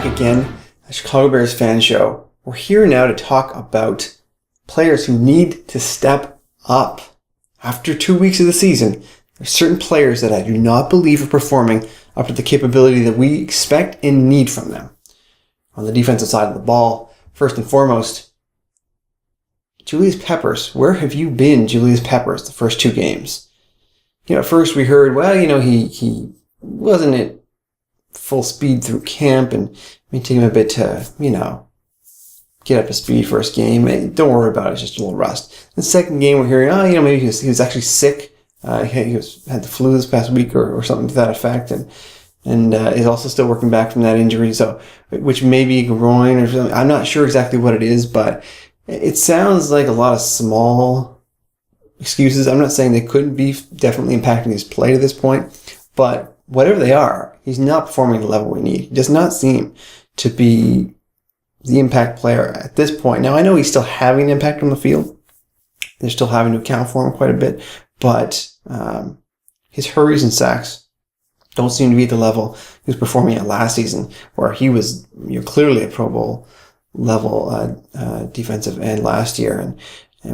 back again, the Chicago Bears Fan Show. We're here now to talk about players who need to step up. After 2 weeks of the season, there's certain players that I do not believe are performing up to the capability that we expect and need from them. On the defensive side of the ball, first and foremost, Julius Peppers. Where have you been, Julius Peppers, the first 2 games? At first we heard, he wasn't at full speed through camp, and it may take him a bit to, get up to speed first game. Don't worry about it, it's just a little rust. The second game we're hearing, maybe he was actually sick. He had the flu this past week or something to that effect, and is also still working back from that injury, so which may be groin or something. I'm not sure exactly what it is, but it sounds like a lot of small excuses. I'm not saying they couldn't be definitely impacting his play to this point, but whatever they are, he's not performing at the level we need. He does not seem to be the impact player at this point. Now, I know he's still having an impact on the field. They're still having to account for him quite a bit, but his hurries and sacks don't seem to be at the level he was performing at last season, where he was clearly a Pro Bowl level defensive end last year, and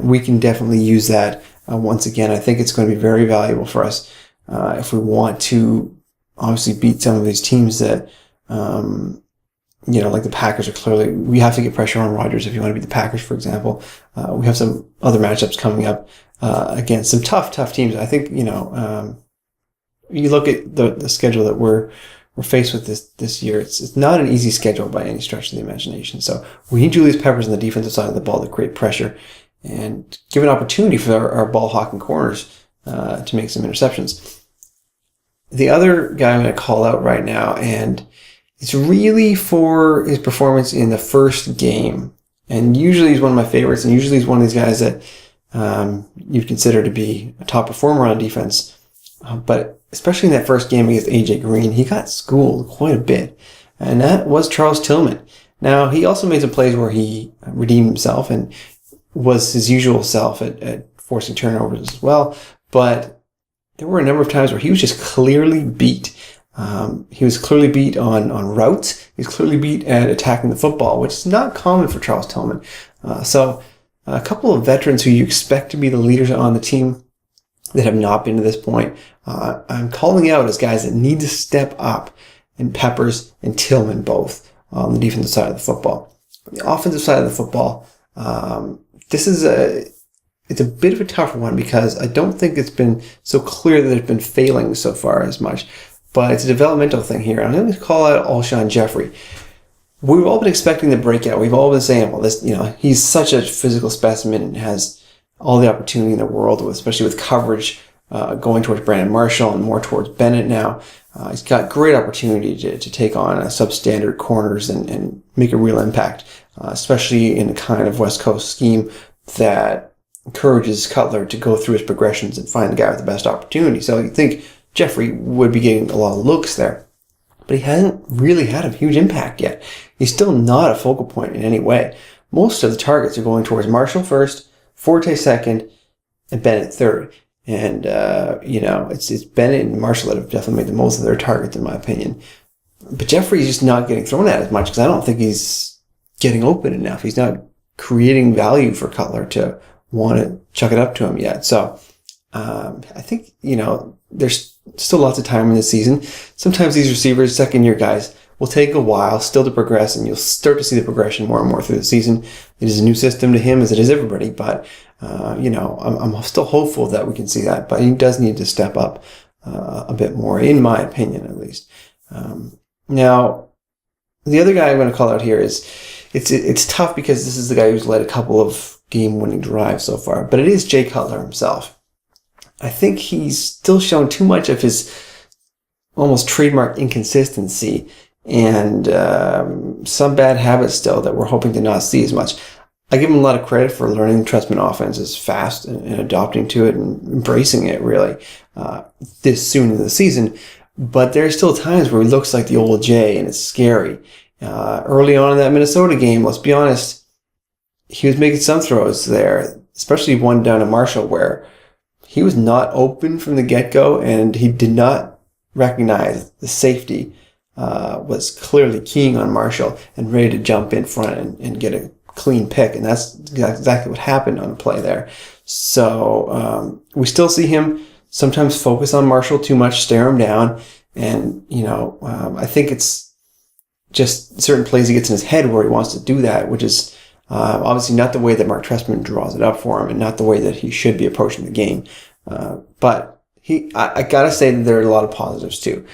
we can definitely use that once again. I think it's going to be very valuable for us if we want to obviously beat some of these teams that, like the Packers are clearly, we have to get pressure on Rodgers if you want to beat the Packers, for example. We have some other matchups coming up against some tough teams. I think, you look at the schedule that we're faced with this year. It's not an easy schedule by any stretch of the imagination. So we need Julius Peppers on the defensive side of the ball to create pressure and give an opportunity for our ball hawking corners to make some interceptions. The other guy I'm going to call out right now, and it's really for his performance in the first game. And usually he's one of my favorites, and usually he's one of these guys that you'd consider to be a top performer on defense. But especially in that first game against A.J. Green, he got schooled quite a bit. And that was Charles Tillman. Now, he also made some plays where he redeemed himself and was his usual self at forcing turnovers as well. But there were a number of times where he was just clearly beat. He was clearly beat on routes. He was clearly beat at attacking the football, which is not common for Charles Tillman. So a couple of veterans who you expect to be the leaders on the team that have not been to this point, I'm calling out as guys that need to step up, in Peppers and Tillman both on the defensive side of the football. On the offensive side of the football, it's a bit of a tough one because I don't think it's been so clear that it's been failing so far as much. But it's a developmental thing here. I'm going to call out Alshon Jeffery. We've all been expecting the breakout. We've all been saying, well, he's such a physical specimen and has all the opportunity in the world, especially with coverage going towards Brandon Marshall and more towards Bennett now. He's got great opportunity to take on substandard corners and make a real impact, especially in the kind of West Coast scheme that encourages Cutler to go through his progressions and find the guy with the best opportunity. So you think Jeffrey would be getting a lot of looks there, but he hasn't really had a huge impact yet. He's still not a focal point in any way. Most of the targets are going towards Marshall first, Forte second, and Bennett third. And, it's Bennett and Marshall that have definitely made the most of their targets, in my opinion. But Jeffrey's just not getting thrown at as much because I don't think he's getting open enough. He's not creating value for Cutler to want to chuck it up to him yet. So I think, there's still lots of time in the season. Sometimes these receivers, second-year guys, will take a while still to progress, and you'll start to see the progression more and more through the season. It is a new system to him, as it is everybody, but, I'm still hopeful that we can see that, but he does need to step up a bit more, in my opinion, at least. Now, the other guy I'm going to call out here is, it's tough because this is the guy who's led a couple of game-winning drives so far, but it is Jay Cutler himself. I think he's still shown too much of his almost trademark inconsistency and some bad habits still that we're hoping to not see as much. I give him a lot of credit for learning the Trestman offense as fast and adopting to it and embracing it really this soon in the season. But there are still times where he looks like the old Jay, and it's scary. Early on in that Minnesota game, let's be honest, he was making some throws there, especially one down to Marshall where he was not open from the get-go, and he did not recognize the safety was clearly keying on Marshall and ready to jump in front and get a clean pick. And that's exactly what happened on the play there. So we still see him sometimes focus on Marshall too much, stare him down. And, I think it's just certain plays he gets in his head where he wants to do that, which is obviously not the way that Mark Trestman draws it up for him and not the way that he should be approaching the game. But I got to say that there are a lot of positives too.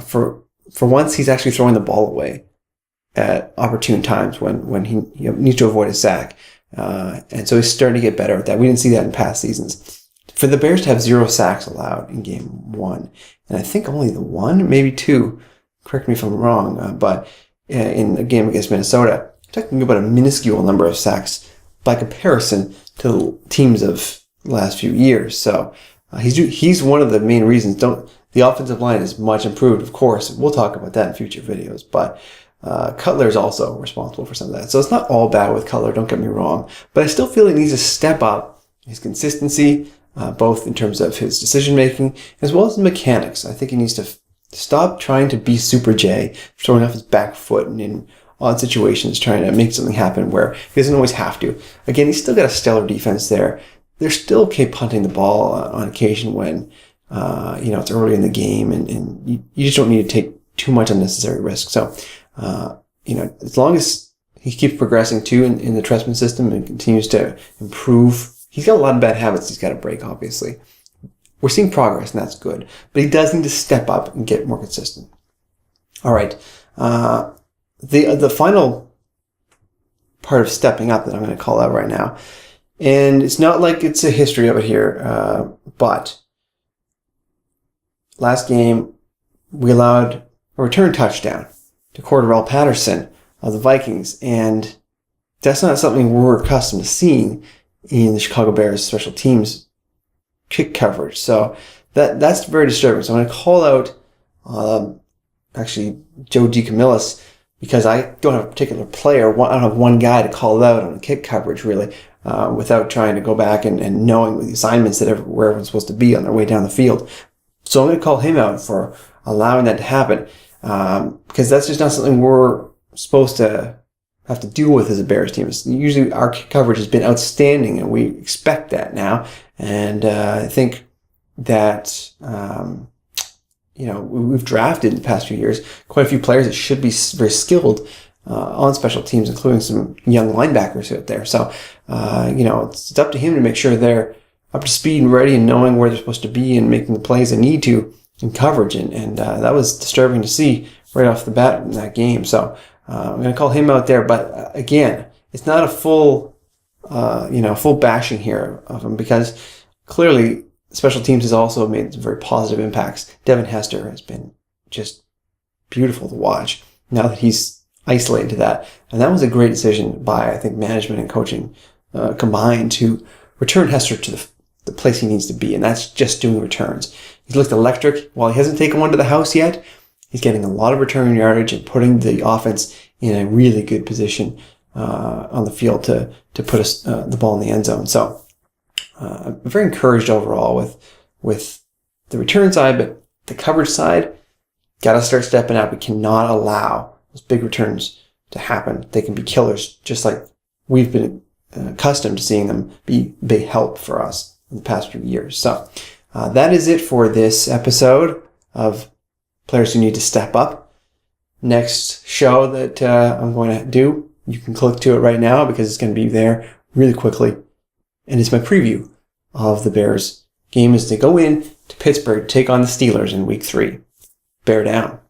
For once, he's actually throwing the ball away at opportune times when he needs to avoid a sack. And so he's starting to get better at that. We didn't see that in past seasons. For the Bears to have 0 sacks allowed in game 1, and I think only the 1, maybe 2, correct me if I'm wrong, but in the game against Minnesota, talking about a minuscule number of sacks by comparison to the teams of the last few years. So he's one of the main reasons. The offensive line is much improved, of course. We'll talk about that in future videos, but Cutler is also responsible for some of that. So it's not all bad with Cutler, don't get me wrong, but I still feel he needs to step up his consistency, both in terms of his decision-making as well as the mechanics. I think he needs to stop trying to be Super J, throwing off his back foot and in odd situations trying to make something happen where he doesn't always have to. Again, he's still got a stellar defense there. They're still okay punting the ball on occasion when it's early in the game and you just don't need to take too much unnecessary risk. So, as long as he keeps progressing too in the Trestman system and continues to improve, he's got a lot of bad habits he's got to break, obviously. We're seeing progress, and that's good. But he does need to step up and get more consistent. All right. The final part of stepping up that I'm going to call out right now, and it's not like it's a history of it here, but last game we allowed a return touchdown to Cordarrelle Patterson of the Vikings, and that's not something we're accustomed to seeing in the Chicago Bears special teams kick coverage. So that's very disturbing. So I'm going to call out Joe DeCamillis because I don't have a particular player. I don't have one guy to call out on kick coverage really without trying to go back and knowing the assignments that where everyone's supposed to be on their way down the field. So I'm going to call him out for allowing that to happen because that's just not something we're supposed to have to deal with as a Bears team. Usually our coverage has been outstanding and we expect that now. And I think that, we've drafted in the past few years quite a few players that should be very skilled on special teams, including some young linebackers out there. So, it's up to him to make sure they're up to speed and ready and knowing where they're supposed to be and making the plays they need to in coverage. And that was disturbing to see right off the bat in that game. So, I'm going to call him out there, but again, it's not a full bashing here of him because clearly special teams has also made some very positive impacts. Devin Hester has been just beautiful to watch now that he's isolated to that. And that was a great decision by, I think, management and coaching combined to return Hester to the place he needs to be, and that's just doing returns. He's looked electric. While he hasn't taken one to the house yet, he's getting a lot of return yardage and putting the offense in a really good position on the field to put the ball in the end zone. So I'm very encouraged overall with the return side, but the coverage side, got to start stepping up. We cannot allow those big returns to happen. They can be killers, just like we've been accustomed to seeing them be big help for us in the past few years. So that is it for this episode of Players Who Need to Step Up. Next show that I'm going to do, you can click to it right now because it's going to be there really quickly. And it's my preview of the Bears game as they go in to Pittsburgh to take on the Steelers in week 3. Bear down.